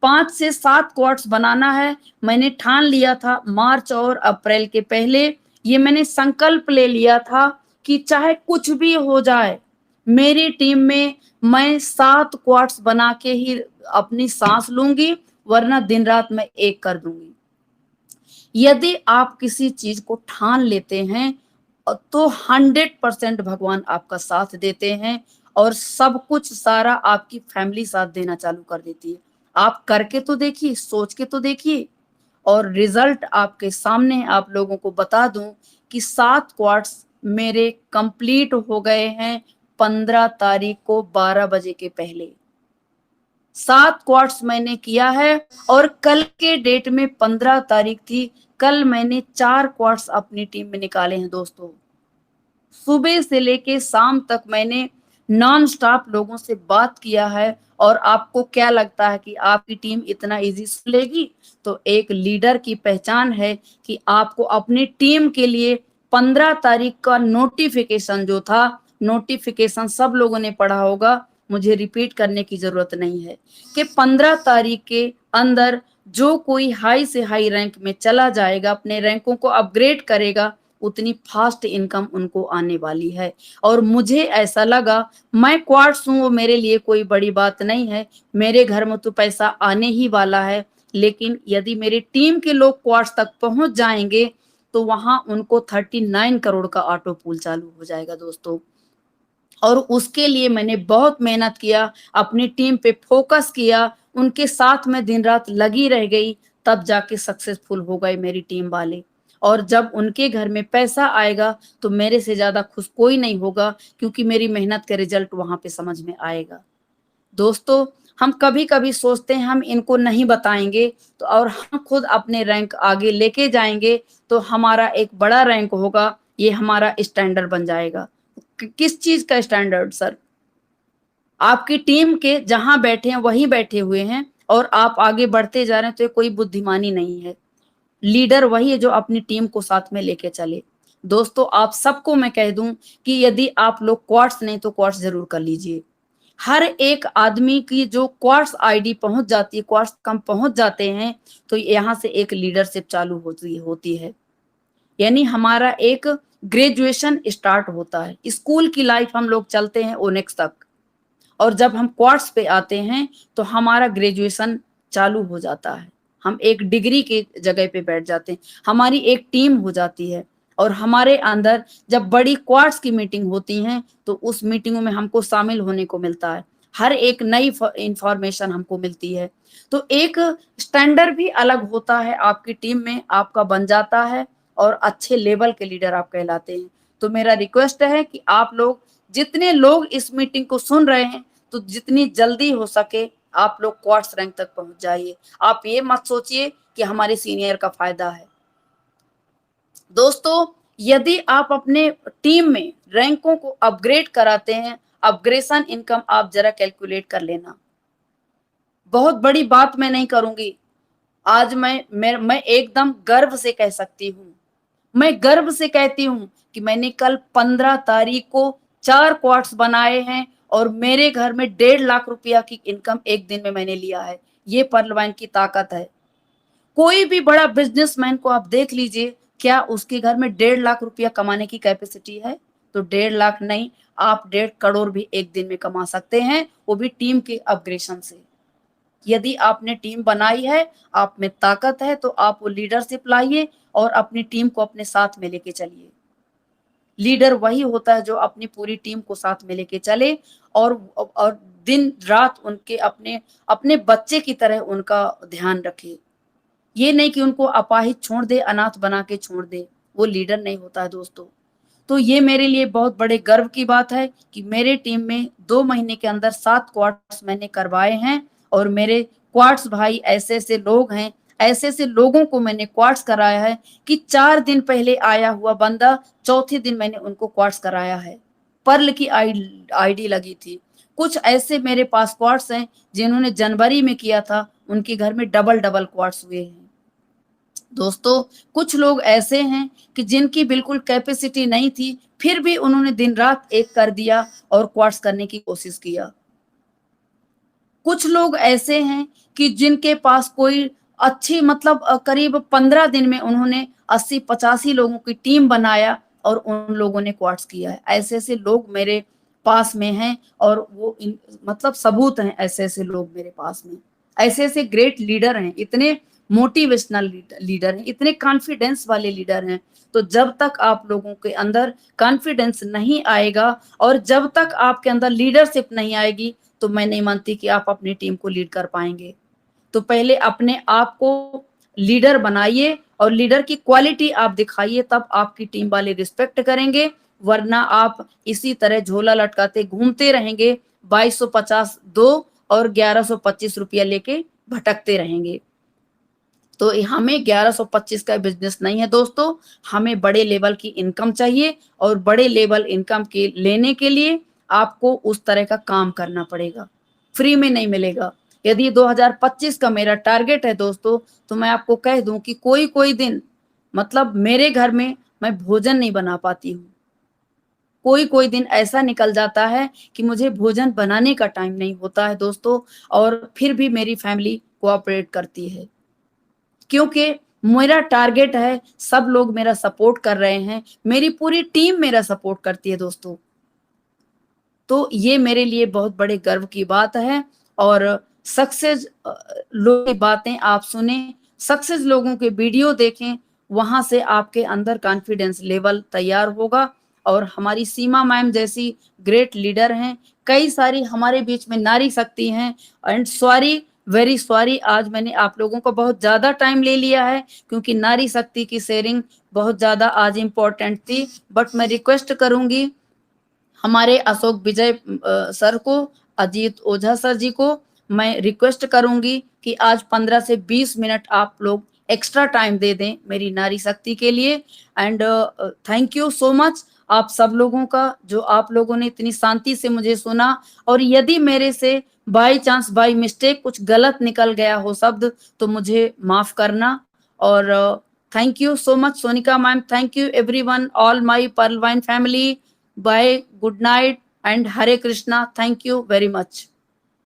5 से 7 क्वार्ट्स बनाना है। मैंने ठान लिया था मार्च और अप्रैल के पहले, ये मैंने संकल्प ले लिया था कि चाहे कुछ भी हो जाए, मेरी टीम में मैं 7 क्वार्ट्स बना के ही अपनी सांस लूंगी, वरना दिन रात मैं एक कर दूंगी। यदि आप किसी चीज को ठान लेते हैं तो 100% भगवान आपका साथ देते हैं, और सब कुछ सारा आपकी फैमिली साथ देना चालू कर देती है। आप करके तो देखिए, सोच के तो देखिए, और रिजल्ट आपके सामने। आप लोगों को बता दूं कि 7 क्वार्ट्स मेरे कंप्लीट हो गए हैं 15 तारीख को 12 बजे के पहले। 7 क्वार्ट्स मैंने किया है, और कल के डेट में 15 तारीख थी, कल मैंने 4 क्वार्ट्स अपनी टीम में निकाले हैं दोस्तों। सुबह से लेके शाम तक मैंने नॉन स्टॉप लोगों से बात किया है। और आपको क्या लगता है कि आपकी टीम इतना इजी लेगी? तो एक लीडर की पहचान है कि आपको अपनी टीम के लिए 15 तारीख का नोटिफिकेशन जो था, नोटिफिकेशन सब लोगों ने पढ़ा होगा, मुझे रिपीट करने की जरूरत नहीं है, कि 15 तारीख के अंदर जो कोई हाई से हाई रैंक में चला जाएगा, अपने रैंकों को अपग्रेड करेगा, उतनी फास्ट इनकम उनको आने वाली है। और मुझे ऐसा लगा, मैं क्वार्ट्स हूं, वो मेरे लिए कोई बड़ी बात नहीं है, मेरे घर में तो पैसा आने ही वाला है। लेकिन यदि मेरी टीम के लोग क्वार्ट्स तक पहुंच जाएंगे, तो वहां उनको 39 करोड़ का ऑटो पूल चालू हो जाएगा दोस्तों। और उसके लिए मैंने बहुत मेहनत किया, अपनी टीम पे फोकस किया, उनके साथ में दिन रात लगी रह गई, तब जाके सक्सेसफुल हो गए मेरी टीम वाले। और जब उनके घर में पैसा आएगा तो मेरे से ज्यादा खुश कोई नहीं होगा, क्योंकि मेरी मेहनत का रिजल्ट वहां पे समझ में आएगा। दोस्तों, हम कभी कभी सोचते हैं हम इनको नहीं बताएंगे, तो और हम खुद अपने रैंक आगे लेके जाएंगे, तो हमारा एक बड़ा रैंक होगा, ये हमारा स्टैंडर्ड बन जाएगा। किस चीज का स्टैंडर्ड सर? आपकी टीम के जहां बैठे हैं वहीं बैठे हुए हैं, और आप आगे बढ़ते जा रहे हैं, तो ये कोई बुद्धिमानी नहीं है। लीडर वही है जो अपनी टीम को साथ में लेके चले। दोस्तों, आप सबको मैं कह दूं कि यदि आप लोग क्वार्ट्स नहीं तो क्वार्ट्स जरूर कर लीजिए। हर एक आदमी की जो क्वार्ट्स आईडी पहुंच जाती है, क्वार्ट्स कम पहुंच जाते हैं, तो यहाँ से एक लीडरशिप चालू होती है। यानी हमारा एक ग्रेजुएशन स्टार्ट होता है। स्कूल की लाइफ हम लोग चलते हैं ओनेक्स तक, और जब हम क्वार्ट्स पे आते हैं तो हमारा ग्रेजुएशन चालू हो जाता है। हम एक डिग्री के जगह पे बैठ जाते हैं, हमारी एक टीम हो जाती है। और हमारे अंदर जब बड़ी क्वार्ट्स की मीटिंग होती हैं, तो उस मीटिंगों में हमको शामिल होने को मिलता है, हर एक नई इंफॉर्मेशन हमको मिलती है। तो एक स्टैंडर्ड भी अलग होता है, आपकी टीम में आपका बन जाता है, और अच्छे लेवल के लीडर आप कहलाते हैं। तो मेरा रिक्वेस्ट है कि आप लोग, जितने लोग इस मीटिंग को सुन रहे हैं, तो जितनी जल्दी हो सके आप लोग क्वार्ट्स रैंक तक पहुंच जाइए। आप ये मत सोचिए कि हमारे सीनियर का फायदा है। दोस्तों, यदि आप अपने टीम में रैंकों को अपग्रेड कराते हैं, अपग्रेशन इनकम आप जरा कैलकुलेट कर लेना। बहुत बड़ी बात मैं नहीं करूंगी, आज मैं एकदम गर्व से कह सकती हूँ, मैं गर्व से कहती हूँ कि मैंने कल 15 तारीख को 4 क्वार्ट्स बनाए हैं, और मेरे घर में 1.5 लाख रुपया की इनकम एक दिन में मैंने लिया है। ये पर्लवाइन की ताकत है। कोई भी बड़ा बिजनेसमैन को आप देख लीजिए, क्या उसके घर में 1.5 लाख रुपया कमाने की कैपेसिटी है? तो 1.5 लाख नहीं, आप 1.5 करोड़ भी एक दिन में कमा सकते हैं, वो भी टीम के अग्रेशन से। यदि आपने टीम बनाई है, आप में ताकत है, तो आप वो लीडरशिप लाइए और अपनी टीम को अपने साथ में लेके चलिए। लीडर वही होता है जो अपनी पूरी टीम को साथ में लेके चले और दिन रात उनके अपने अपने बच्चे की तरह उनका ध्यान रखे। ये नहीं कि उनको अपाहिज छोड़ दे, अनाथ बना के छोड़ दे, वो लीडर नहीं होता है दोस्तों। तो ये मेरे लिए बहुत बड़े गर्व की बात है कि मेरे टीम में 2 महीने के अंदर 7 क्वार्ट्स मैंने करवाए हैं और मेरे क्वार्ट्स भाई ऐसे-ऐसे लोग हैं, ऐसे-ऐसे लोगों को मैंने क्वार्ट्स कराया है कि 4 दिन पहले आया हुआ बंदा चौथे दिन मैंने उनको क्वार्ट्स कराया है। पर्ल की आईडी लगी थी। कुछ ऐसे मेरे पास क्वार्ट्स हैं जिन्होंने जनवरी में किया था, उनके घर में डबल-डबल क्वार्ट्स हुए हैं। दोस्तों, कुछ लोग ऐसे हैं कि जिनकी बिल्कुल कैपेसिटी नहीं थी, फिर भी उन्होंने दिन-रात एक कर दिया और क्वार्ट्स करने की कोशिश किया। कुछ लोग ऐसे हैं कि जिनके पास कोई अच्छी मतलब करीब 15 दिन में उन्होंने 80-85 लोगों की टीम बनाया और उन लोगों ने क्वार्ट्स किया है। ऐसे-ऐसे लोग मेरे पास में हैं और वो मतलब सबूत हैं ऐसे-ऐसे लोग मेरे पास में। ऐसे-ऐसे ग्रेट लीडर हैं, इतने मोटिवेशनल लीडर हैं, इतने कॉन्फिडेंस वाले लीडर हैं। तो जब तक आप लोगों के अंदर कॉन्फिडेंस नहीं आएगा और जब तक आपके अंदर लीडरशिप नहीं आएगी, तो मैं नहीं मानती कि आप अपनी टीम को लीड कर पाएँगे। तो पहले अपने आप को लीडर बनाइए और लीडर की क्वालिटी आप दिखाइए, तब आपकी टीम वाले रिस्पेक्ट करेंगे, वरना आप इसी तरह झोला लटकाते घूमते रहेंगे, 2250 दो और 1125 रुपया लेके भटकते रहेंगे। तो हमें 1125 का बिज़नेस नहीं है दोस्तों, हमें बड़े लेवल की इनकम चाहिए और बड़े लेवल इनकम के लेने के लिए आपको उस तरह का काम करना पड़ेगा, फ्री में नहीं मिलेगा। यदि 2025 का मेरा टारगेट है दोस्तों, तो मैं आपको कह दूँ कि कोई-कोई दिन मतलब मेरे घर में मैं भोजन नहीं बना पाती हूँ। कोई-कोई दिन ऐसा निकल जाता है कि मुझे भोजन बनाने का टाइम नहीं होता है दोस्तों और फिर भी मेरी फैमिली कोऑपरेट करती है। क्योंकि मेरा टारगेट है, सब लोग मेरा सपोर्ट कर रहे हैं, मेरी पूरी टीम मेरा सपोर्ट करती है दोस्तों। तो ये मेरे लिए बहुत बड़े गर्व की बात है और सक्सेस लोगों की बातें आप सुनें, सक्सेस लोगों के वीडियो देखें, वहाँ से आपके अंदर कॉन्फिडेंस लेवल तैयार होगा और हमारी सीमा मैम जैसी ग्रेट लीडर हैं, कई सारी हमारे बीच में नारी शक्ति हैं एंड सॉरी, वेरी सॉरी आज मैंने आप लोगों को बहुत ज़्यादा टाइम ले लिया है क्योंकि नारी शक्ति की शेयरिंग बहुत ज़्यादा आज इम्पोर्टेंट थी, बट मैं रिक्वेस्ट करूँगी हमारे अशोक विजय सर को, अजीत ओझा सर जी को मैं रिक्वेस्ट करूँगी कि आज 15 से 20 मिनट आप लोग एक्स्ट्रा टाइम दे दें मेरी नारी शक्ति के लिए and thank you so much आप सब लोगों का जो आप लोगों ने इतनी शांति से मुझे सुना और यदि मेरे से बाय चांस बाय मिस्टेक कुछ गलत निकल गया हो शब्द तो मुझे माफ करना और thank you so much Sonika ma'am, thank you everyone, all my Pearlvine family, bye, good night and Hare Krishna. Thank you very much.